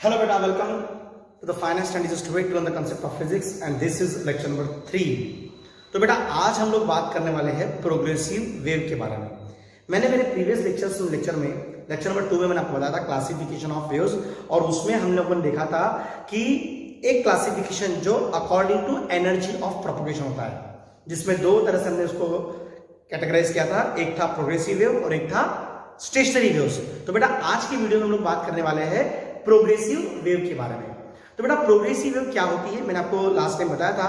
Hello beta, welcome to the finance and just way to learn the concept of physics and this is lecture number 3। तो बेटा आज हम लोग बात करने वाले हैं प्रोग्रेसिव वेव के बारे में। मैंने मेरे प्रीवियस लेक्चर में लेक्चर नंबर 2 में मैंने आपको बताया था क्लासिफिकेशन ऑफ वेव्स और उसमें हम लोगों ने देखा था कि एक क्लासिफिकेशन जो according to energy of propagation होता है, जिसमें दो तरह से हमने उसको कैटेगराइज किया था, एक था प्रोग्रेसिव वेव और एक था स्टेशनरी वेव्स। तो बेटा आज की वीडियो में हम लोग बात करने वाले हैं प्रोग्रेसिव वेव के बारे में। तो बेटा प्रोग्रेसिव वेव क्या होती है, मैंने आपको लास्ट टाइम बताया था,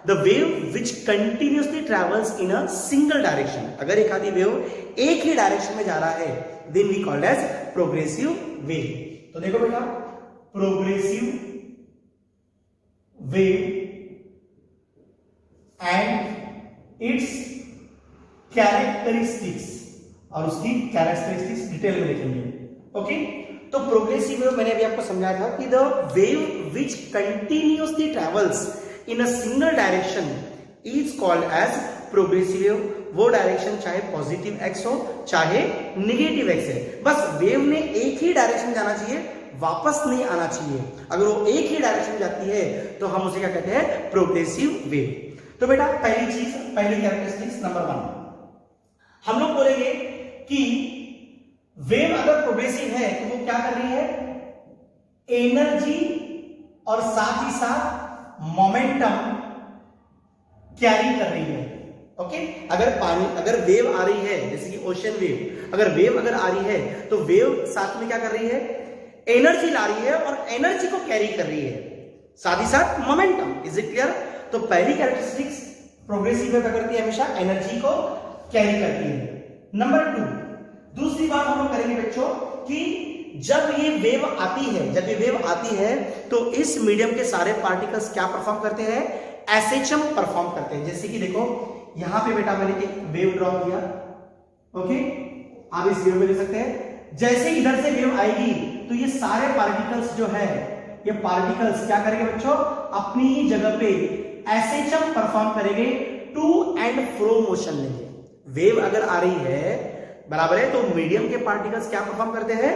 the wave which continuously travels in a single direction. अगर एक आदि वेव एक ही डायरेक्शन में जा रहा है then we called as progressive wave. तो देखो बेटा progressive wave and its characteristics, और उसकी कैरेक्टरिस्टिक्स डिटेल में देखेंगे। ओके, तो प्रोग्रेसिव वेव मैंने अभी आपको समझाया था कि the wave which continuously travels in a single direction is called as progressive wave. वो डायरेक्शन चाहे पॉजिटिव एक्स हो चाहे निगेटिव एक्स है, बस वेव ने एक ही डायरेक्शन में जाना चाहिए, वापस नहीं आना चाहिए। अगर वो एक ही डायरेक्शन में जाती है तो हम उसे क्या कहते हैं, प्रोग्रेसिव वेव। तो बेटा पहली कैरेक्टरिस्टिक्स नंबर 1 हम लोग बोलेंगे कि वेव अगर प्रोग्रेसिव है तो वो क्या कर रही है, एनर्जी और साथ ही साथ मोमेंटम कैरी कर रही है। ओके, अगर वेव आ रही है जैसे कि ओशन वेव, अगर वेव आ रही है तो वेव साथ में क्या कर रही है, एनर्जी ला रही है और एनर्जी को कैरी कर रही है, साथ ही साथ मोमेंटम। Is it clear? तो पहली कैरेक्टरिस्टिक्स प्रोग्रेसिव वेव क्या करती है, हमेशा एनर्जी को कैरी करती है। नंबर 2 दूसरी बात हम लोग करेंगे बच्चों कि जब ये वेव आती है तो इस मीडियम के सारे पार्टिकल्स क्या परफॉर्म करते हैं, एसएचएम परफॉर्म करते हैं। जैसे कि देखो यहां पे बेटा मैंने एक वेव ड्रॉ किया। ओके, आप इस वेव में देख सकते हैं, जैसे इधर से वेव आएगी तो ये सारे पार्टिकल्स जो है, ये पार्टिकल्स क्या करेंगे बच्चों, अपनी ही जगह पे एसएचएम परफॉर्म करेंगे, टू एंड फ्रो मोशन लेंगे। वेव अगर आ रही है बराबर है तो मीडियम के पार्टिकल्स क्या परफॉर्म करते हैं,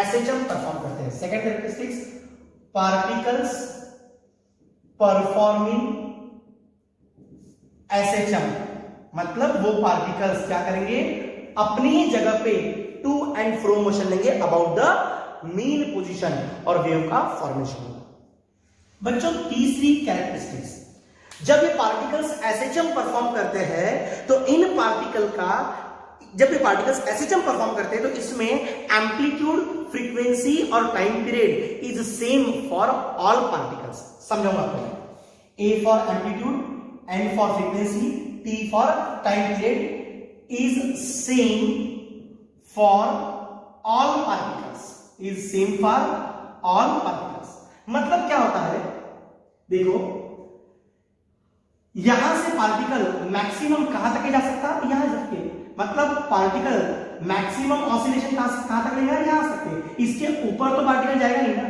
एसएचएम परफॉर्म करते हैं। Second characteristics particles performing SHM, मतलब वो पार्टिकल्स क्या करेंगे, अपनी ही जगह पे टू एंड फ्रो मोशन लेंगे अबाउट द मीन पोजीशन और वेव का फॉर्मेशन। बच्चों तीसरी कैरेक्टरिस्टिक्स, जब ये पार्टिकल्स एसएचएम परफॉर्म करते हैं तो जब ये पार्टिकल्स एसएचएम परफॉर्म करते हैं तो इसमें एम्पलीट्यूड, फ्रीक्वेंसी और time period is same for all particles. समझाऊंगा आपको, A for amplitude, n for frequency, T for time period is same for all particles, मतलब क्या होता है, देखो यहां से पार्टिकल मैक्सिमम कहां तक जा सकता है, यहां तक, मतलब पार्टिकल मैक्सिमम ऑसिलेशन कहां तक लेगा, यहां तक, इसके ऊपर तो पार्टिकल जाएगा नहीं ना।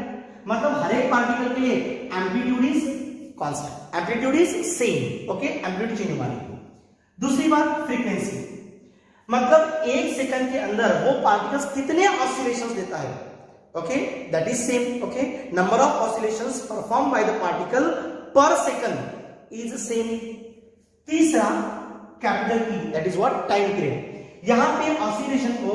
मतलब हर एक पार्टिकल के लिए amplitude is constant, amplitude is same. Okay, amplitude change होगा नहीं। दूसरी बात फ्रीक्वेंसी, मतलब एक सेकंड के अंदर वो पार्टिकल्स कितने ऑसिलेशंस देता है। Okay, that is same. Okay, number of oscillations perform by the particle पर सेकंड इज सेम। तीसरा capital T, that is what, time period. यहां पे ऑसिलेशन को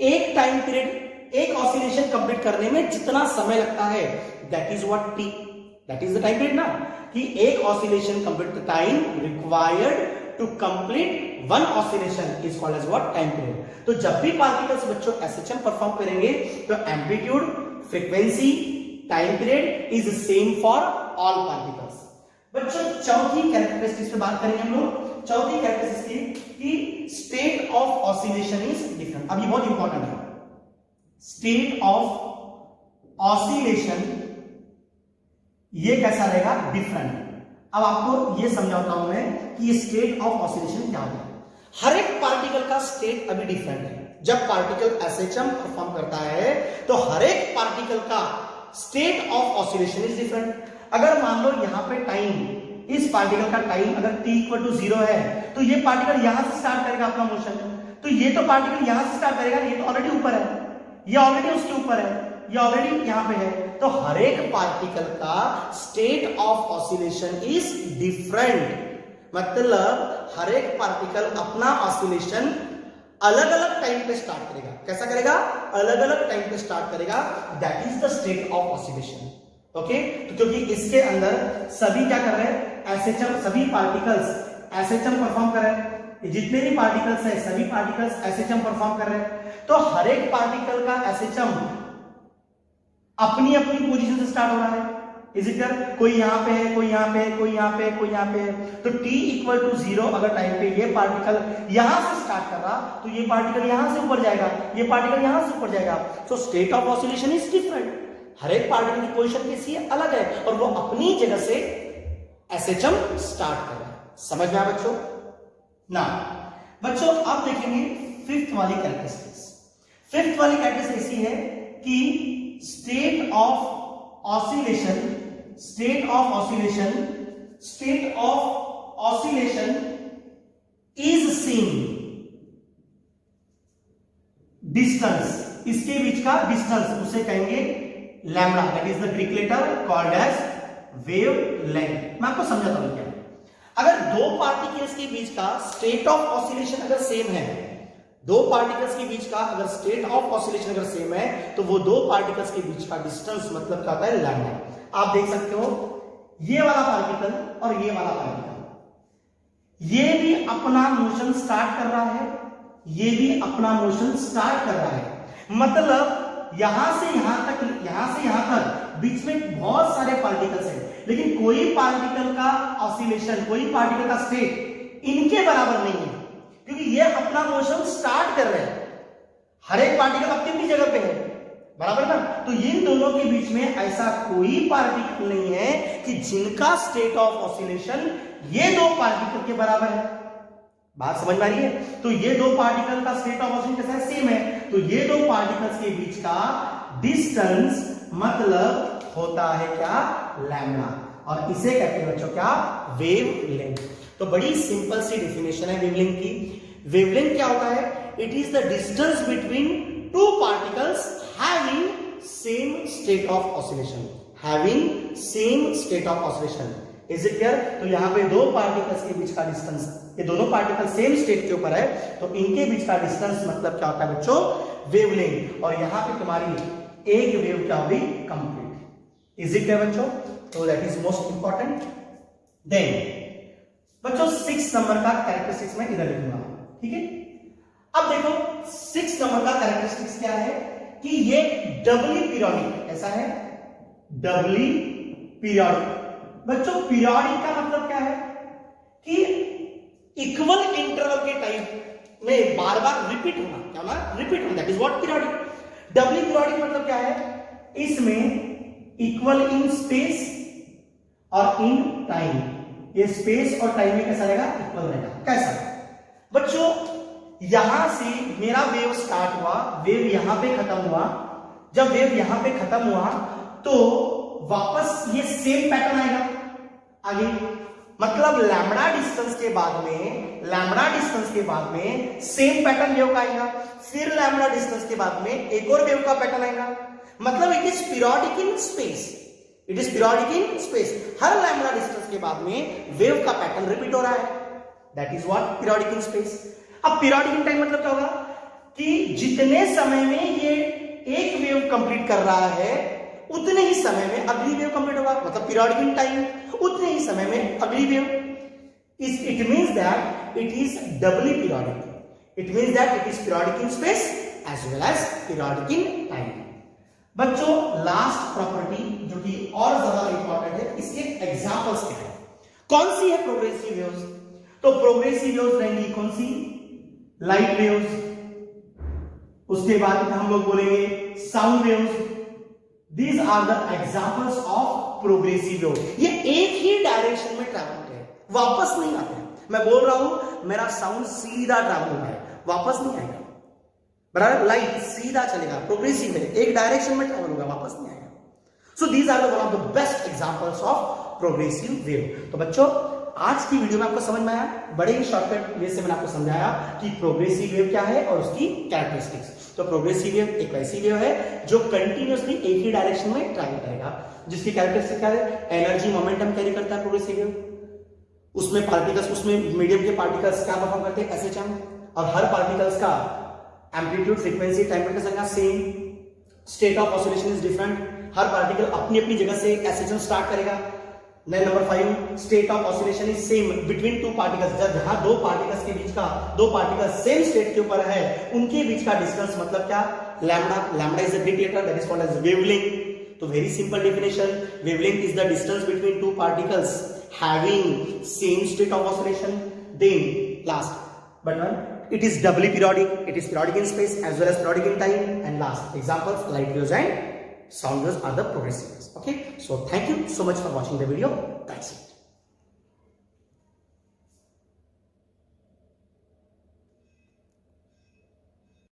एक ऑसिलेशन कंप्लीट करने में जितना समय लगता है that is what T, that is the time period ना, कि एक oscillation complete the time required to complete one oscillation is called as what, time period. तो जब भी पार्टिकल्स बच्चों एसएचएम परफॉर्म करेंगे तो amplitude, frequency, time period is same for all particles. बच्चों चौथी कैरेक्टरिस्टिक्स पे बात करेंगे हम लोग। चौथी कैरेक्टरिस्टिक कि state of oscillation is different. अब ये बहुत इंपॉर्टेंट है, स्टेट ऑफ ऑसिलेशन ये कैसा रहेगा, डिफरेंट। अब आपको ये समझाता हूं मैं कि ये स्टेट ऑफ ऑसिलेशन क्या है। हर एक पार्टिकल का स्टेट अभी डिफरेंट है। जब पार्टिकल एसएचएम परफॉर्म करता है तो हर एक पार्टिकल का state of oscillation is different. अगर मान लो यहां पे टाइम, इस पार्टिकल का टाइम अगर t = 0 है तो ये पार्टिकल यहां से स्टार्ट करेगा अपना मोशन, तो ये तो पार्टिकल यहां से स्टार्ट करेगा, ये तो ऑलरेडी ऊपर है, ये ऑलरेडी उसके ऊपर है, ये ऑलरेडी यहां पे है, तो हर एक पार्टिकल का state of oscillation is different. मतलब हर एक पार्टिकल अपना ऑसिलेशन अलग अलग टाइम पे स्टार्ट करेगा। कैसा करेगा? अलग अलग टाइम पे स्टार्ट करेगा। That is the state of oscillation. Okay, तो क्योंकि इसके अंदर सभी क्या कर रहे हैं? एसएचएम, सभी पार्टिकल्स एसएचएम परफॉर्म कर रहे हैं। जितने भी पार्टिकल्स है सभी पार्टिकल्स एसएचएम परफॉर्म कर रहे हैं। तो हर एक पार्टिकल का एसएचएम अपनी अपनी पोजीशन से स्टार्ट हो रहा है। Is it clear? कोई यहां पे है, कोई यहां पे है, कोई यहां पे है, कोई यहां पे है। तो t इक्वल टू 0 अगर टाइम पे ये पार्टिकल यहां से स्टार्ट कर रहा, तो ये पार्टिकल यहां से ऊपर जाएगा, ये पार्टिकल यहां से ऊपर जाएगा। So state of oscillation is different. हर एक पार्टिकल की पोजीशन कैसी है? अलग है, और वो अपनी जगह से एसएचएम स्टार्ट कर रहा है। समझ में आया बच्चों? ना बच्चों, अब देखेंगे फिफ्थ वाली कैरेक्टरिस्टिक्स। फिफ्थ वाली कैरेक्टरिस्टिक्स ऐसी है कि state of oscillation is same distance, इसके बीच का डिस्टेंस उसे कहेंगे lambda. That is the Greek letter called as wavelength. मैं आपको समझाता हूं क्या। अगर दो पार्टिकल्स के बीच का स्टेट ऑफ ऑसिलेशन अगर सेम है, दो पार्टिकल्स के बीच का अगर स्टेट ऑफ ऑसिलेशन अगर सेम है, तो वो दो पार्टिकल्स के बीच का डिस्टेंस मतलब क्या होता है? लैम्डा। आप देख सकते हो ये वाला पार्टिकल और ये वाला पार्टिकल, ये भी अपना मोशन स्टार्ट कर रहा है, ये भी अपना मोशन स्टार्ट कर रहा है। मतलब यहां से यहां तक बीच में बहुत सारे पार्टिकल्स हैं, लेकिन कोई पार्टिकल का ऑसिलेशन, कोई पार्टिकल का स्टेट इनके बराबर नहीं है, क्योंकि ये अपना मोशन स्टार्ट कर रहे हैं। हर एक पार्टिकल अपनी अपनी जगह पे है, बराबर ना? तो इन दोनों के बीच में ऐसा कोई पार्टिकल नहीं है कि जिनका स्टेट ऑफ ऑसिलेशन ये दो पार्टिकल के बराबर है। बात समझ में आ रही है? तो ये दो पार्टिकल का स्टेट ऑफ ऑसिलेशन कैसा है? सेम है। तो ये दो पार्टिकल्स के बीच का डिस्टेंस मतलब होता है क्या? लैम्डा। और इसे कहते हैं बच्चों क्या? वेवलेंथ। तो बड़ी सिंपल सी डेफिनेशन है वेवलेंथ की। वेवलेंथ क्या होता है? It is the distance between two particles having same state of oscillation. Having same state of oscillation. Is it clear? तो यहां पे दो पार्टिकल्स के बीच का डिस्टेंस, ये दोनों पार्टिकल सेम स्टेट के ऊपर है, तो इनके बीच का डिस्टेंस मतलब क्या होता है बच्चों? वेवलेंथ। और यहां पे तुम्हारी एक वेव क्या होगी? कंप्लीट। इज इट क्लियर बच्चों? तो that is most important. Then बच्चों 6 नंबर का कैरेक्टरिस्टिक्स मैं इधर लिखूंगा, ठीक है? अब देखो 6 नंबर का कैरेक्टरिस्टिक्स क्या है कि ये डबली पीरियोडिक। ऐसा है डबली पीरियोडिक। बच्चों पीरियोडिक का मतलब क्या है कि इक्वल इंटरवल के टाइम में बार बार रिपीट होना। क्या होना? रिपीट होना। That is what periodic. Doubly periodic मतलब क्या है? इसमें इक्वल इन स्पेस और इन टाइम, ये स्पेस और टाइम में कैसा रहेगा? इक्वल रहेगा। कैसा बच्चों? यहां से मेरा वेव स्टार्ट हुआ, वेव यहां पे खत्म हुआ। जब वेव यहां पे खत्म हुआ तो वापस ये सेम पैटर्न आएगा आगे। मतलब लैम्डा डिस्टेंस के बाद में सेम पैटर्न वेव का आएगा। फिर लैम्डा डिस्टेंस के बाद में एक और वेव का पैटर्न आएगा। मतलब it is periodic in space. It is periodic in space. Her lambda distance के बाद में वेव का पैटर्न रिपीट हो रहा है। That is what? Periodic in space. अब पीरियोडिक इन टाइम मतलब क्या होगा कि जितने समय में ये एक वेव कंप्लीट कर रहा है उतने ही समय में अगली वेव कंप्लीट होगा। मतलब पीरियोडिक इन टाइम, उतने ही समय में अगली wave. It means that it is doubly periodic. It means that it is periodic in space as well as periodic in time. बच्चों लास्ट प्रॉपर्टी जो कि और ज्यादा इंपॉर्टेंट है, इसके एग्जांपल्स क्या है? कौन सी है प्रोग्रेसिव वेव्स? तो प्रोग्रेसिव वेव्स रहेंगी कौन सी? Light waves. उसके बाद हम लोग बोलेंगे sound waves. These are the examples of progressive wave. ये एक ही डायरेक्शन में ट्रैवल होते हैं, वापस नहीं आते हैं। मैं बोल रहा हूं मेरा साउंड सीधा ट्रैवल हो रहा है, वापस नहीं आएगा। बराबर? लाइट सीधा चलेगा, प्रोग्रेसिव है, एक डायरेक्शन में ट्रैवल होगा, वापस नहीं आएगा। So these are the one of the best examples of progressive wave. तो बच्चों आज की वीडियो में आपको समझ में आया, बड़े ही शॉर्टकट वे से मैंने आपको समझाया कि प्रोग्रेसिव वेव क्या है और उसकी कैरेक्टरिस्टिक्स। तो प्रोग्रेसिव वेव एक वैसी वेव है जो कंटिन्यूअसली एक ही डायरेक्शन में ट्रैवल करेगा, जिसकी कैरेक्टरिस्टिक क्या है, एनर्जी मोमेंटम कैरी करता है प्रोग्रेसिव वेव। उसमें पार्टिकल्स, उसमें मीडियम के पार्टिकल्स क्या परफॉर्म करते हैं, एसएचएम, और हर पार्टिकल्स का एम्पलीट्यूड, फ्रीक्वेंसी, टाइम के संग same, state of oscillation is different, her particle अपनी अपनी जगह से एसएचएम स्टार्ट करेगा। Number 5, state of oscillation is same between two particles, जहां दो पार्टिकल्स के बीच का, दो पार्टिकल्स सेम स्टेट के ऊपर है, उनके बीच का डिस्टेंस मतलब क्या, lambda. Lambda is a Greek letter that is called as wavelength. तो very simple definition, wavelength is the distance between two particles having same state of oscillation. Then last but one, it is doubly periodic, it is periodic in space as well as periodic in time. And last examples, light waves and sound waves are the progressive waves. Okay, so thank you so much for watching the video. That's it.